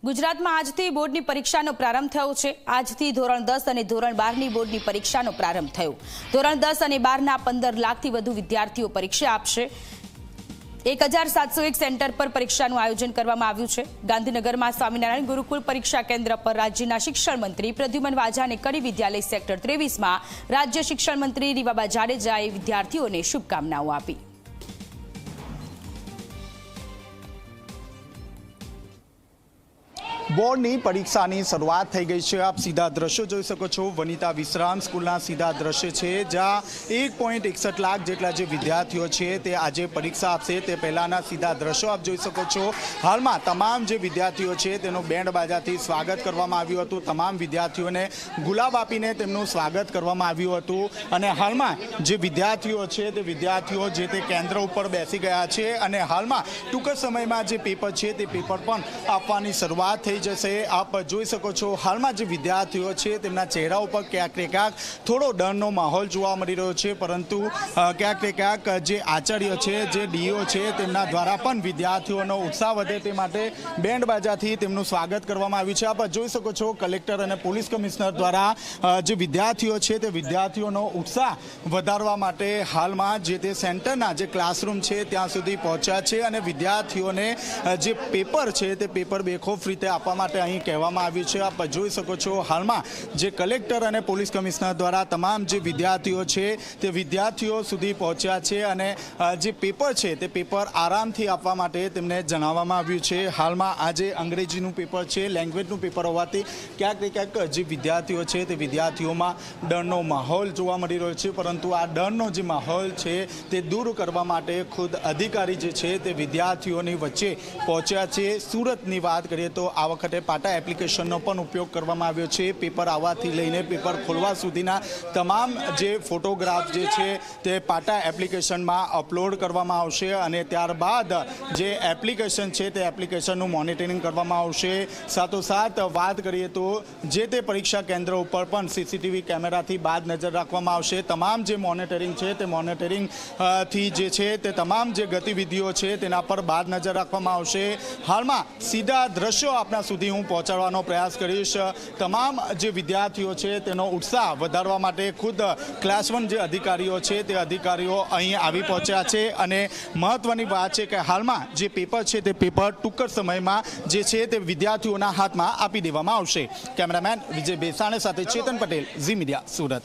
ગુજરાતમાં આજથી બોર્ડની પરીક્ષાનો પ્રારંભ થયો છે। આજથી ધોરણ 10 અને ધોરણ 12ની બોર્ડની પરીક્ષાનો પ્રારંભ થયો। ધોરણ 10 અને 12ના 15 લાખથી વધુ વિદ્યાર્થીઓ પરીક્ષા આપશે। 1701 સેન્ટર પર પરીક્ષાનું આયોજન કરવામાં આવ્યું છે। ગાંધીનગરમાં સ્વામિનારાયણ ગુરુકુળ પરીક્ષા કેન્દ્ર પર રાજ્યના શિક્ષણ મંત્રી પ્રદ્યુમન વાજાને કડી વિદ્યાલય સેક્ટર 23માં રાજ્ય શિક્ષણ મંત્રી રીવાબા જાડેજાએ વિદ્યાર્થીઓને શુભકામનાઓ આપી। બોર્ડની પરીક્ષાની શરૂઆત થઈ ગઈ છે। આપ સીધા દ્રશ્યો જોઈ શકો છો। વનિતા વિશ્રામ સ્કૂલના સીધા દ્રશ્ય છે, જ્યાં 1.61 લાખ જેટલા જે વિદ્યાર્થીઓ છે તે આજે પરીક્ષા આપશે। તે પહેલાના સીધા દ્રશ્યો આપ જોઈ શકો છો। હાલમાં તમામ જે વિદ્યાર્થીઓ છે તેનું બેન્ડ બાજાથી સ્વાગત કરવામાં આવ્યું હતું। તમામ વિદ્યાર્થીઓને ગુલાબ આપીને તેમનું સ્વાગત કરવામાં આવ્યું હતું અને હાલમાં જે વિદ્યાર્થીઓ છે તે વિદ્યાર્થીઓ જે તે કેન્દ્ર ઉપર બેસી ગયા છે અને હાલમાં ટૂંક સમયમાં જે પેપર છે તે પેપર પણ આપવાની શરૂઆત થઈ જશે। આપ જોઈ શકો છો હાલમાં જે વિદ્યાર્થીઓ છે તેમના ચહેરા ઉપર ક્યાંક ને ક્યાંક થોડો ડરનો માહોલ જોવા મળી રહ્યો છે, પરંતુ ક્યાંક ને ક્યાંક જે આચાર્ય છે, જે ડીઓ છે, તેમના દ્વારા પણ વિદ્યાર્થીઓનો ઉત્સાહ વધે તે માટે બેન્ડ બાજાથી તેમનું સ્વાગત કરવામાં આવ્યું છે। આપ જોઈ શકો છો કલેક્ટર અને પોલીસ કમિશનર દ્વારા જે વિદ્યાર્થીઓ છે તે વિદ્યાર્થીઓનો ઉત્સાહ વધારવા માટે હાલમાં જે તે સેન્ટરના જે ક્લાસરૂમ છે ત્યાં સુધી પહોંચ્યા છે અને વિદ્યાર્થીઓને જે પેપર છે તે પેપર બેખોફ રીતે આપવા માટે અહીં કહેવામાં આવ્યું છે। આપ જોઈ શકો છો હાલમાં જે કલેક્ટર અને પોલીસ કમિશનર દ્વારા તમામ જે વિદ્યાર્થીઓ છે તે વિદ્યાર્થીઓ સુધી પહોંચ્યા છે અને જે પેપર છે તે પેપર આરામથી આપવા માટે તેમને જણાવવામાં આવ્યું છે। હાલમાં આજે અંગ્રેજીનું પેપર છે, લેંગ્વેજનું પેપર હોવાથી ક્યાંક ને ક્યાંક જે વિદ્યાર્થીઓ છે તે વિદ્યાર્થીઓમાં ડરનો માહોલ જોવા મળી રહ્યો છે, પરંતુ આ ડરનો જે માહોલ છે તે દૂર કરવા માટે ખુદ અધિકારી જે છે તે વિદ્યાર્થીઓની વચ્ચે પહોંચ્યા છે। સુરતની વાત કરીએ તો આ વખતે પાટા એપ્લિકેશનનો પણ ઉપયોગ કરવામાં આવ્યો છે। પેપર આવવાથી લઈને પેપર ખોલવા સુધીના તમામ જે ફોટોગ્રાફ જે છે તે પાટા એપ્લિકેશનમાં અપલોડ કરવામાં આવશે અને ત્યારબાદ જે એપ્લિકેશન છે તે એપ્લિકેશનનું મોનિટરિંગ કરવામાં આવશે। સાથોસાથ વાત કરીએ તો જે તે પરીક્ષા કેન્દ્ર ઉપર પણ સીસીટીવી કેમેરાથી બાદ નજર રાખવામાં આવશે। તમામ જે મોનિટરિંગ છે તે મોનિટરિંગ થી જે છે તે તમામ જે ગતિવિધિઓ છે તેના પર બાદ નજર રાખવામાં આવશે। હાલમાં સીધા દ્રશ્યો આપના સુધી હું પહોંચાડવાનો પ્રયાસ કરીશ। તમામ જે વિદ્યાર્થીઓ છે તેનો ઉત્સાહ વધારવા માટે ખુદ ક્લાસ 1 જે અધિકારીઓ છે તે અધિકારીઓ અહીં આવી પહોંચ્યા છે અને મહત્વની વાત છે કે હાલમાં જે પેપર છે તે પેપર ટૂંક સમયમાં જે છે તે વિદ્યાર્થીઓના હાથમાં આપી દેવામાં આવશે। કેમેરામેન વિજય બેસાણે સાથે ચેતન પટેલ, ઝી મીડિયા, સુરત।